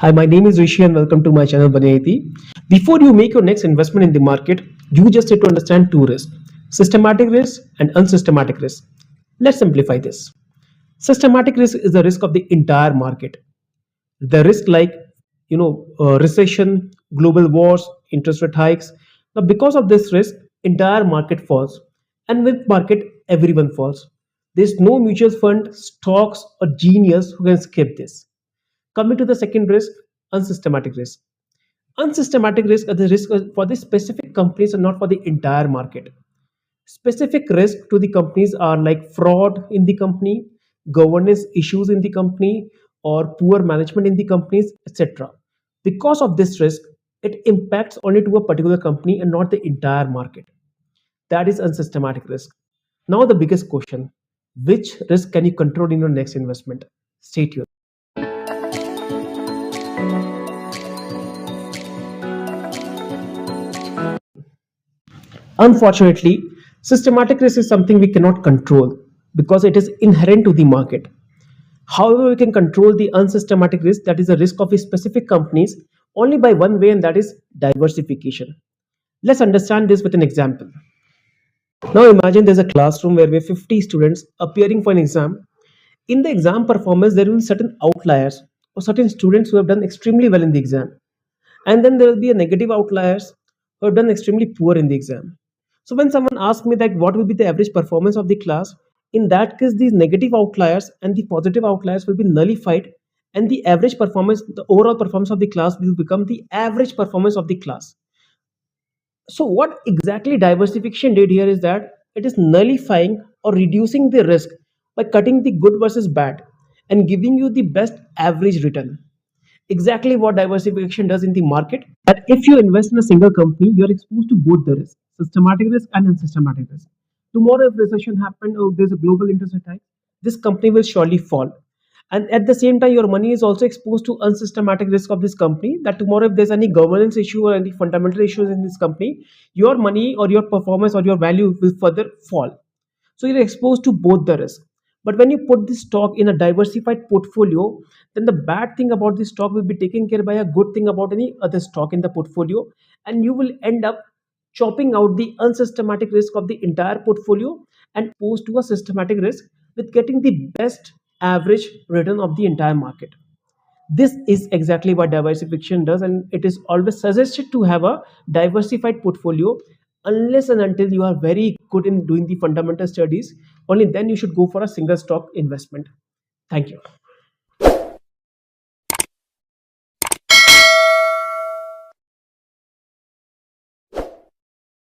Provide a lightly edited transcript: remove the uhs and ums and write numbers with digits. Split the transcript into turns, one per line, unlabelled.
Hi, my name is Rishi and welcome to my channel Banayati. Before you make your next investment in the market, you just need to understand two risks: systematic risk and unsystematic risk. Let's simplify this. Systematic risk is the risk of the entire market. The risk like recession, global wars, interest rate hikes. Now, because of this risk, entire market falls, and with market, everyone falls. There's no mutual fund, stocks, or genius who can skip this. Coming to the second risk, unsystematic risk. Unsystematic risk are the risk for the specific companies and not for the entire market. Specific risk to the companies are like fraud in the company, governance issues in the company, or poor management in the companies, etc. Because of this risk, it impacts only to a particular company and not the entire market. That is unsystematic risk. Now, the biggest question: which risk can you control in your next investment? Stay tuned. Unfortunately, systematic risk is something we cannot control because it is inherent to the market. However, we can control the unsystematic risk, that is the risk of specific companies, only by one way, and that is diversification. Let's understand this with an example. Now, imagine there's a classroom where we have 50 students appearing for an exam. In the exam performance, there will be certain outliers or certain students who have done extremely well in the exam, and then there will be a negative outliers who have done extremely poor in the exam. So when someone asks me that what will be the average performance of the class, in that case these negative outliers and the positive outliers will be nullified, and the average performance, the overall performance of the class will become the average performance of the class. So what exactly diversification did here is that it is nullifying or reducing the risk by cutting the good versus bad and giving you the best average return. Exactly what diversification does in the market, that if you invest in a single company, you're exposed to both the risk, systematic risk and unsystematic risk. Tomorrow if recession happened or there's a global interest rate hike, this company will surely fall, and at the same time your money is also exposed to unsystematic risk of this company, that tomorrow if there's any governance issue or any fundamental issues in this company, your money or your performance or your value will further fall. So you're exposed to both the risk. But when you put this stock in a diversified portfolio, then the bad thing about this stock will be taken care by a good thing about any other stock in the portfolio, and you will end up chopping out the unsystematic risk of the entire portfolio and post to a systematic risk with getting the best average return of the entire market. This is exactly what diversification does, and it is always suggested to have a diversified portfolio unless and until you are very good in doing the fundamental studies. Only then you should go for a single stock investment. Thank you.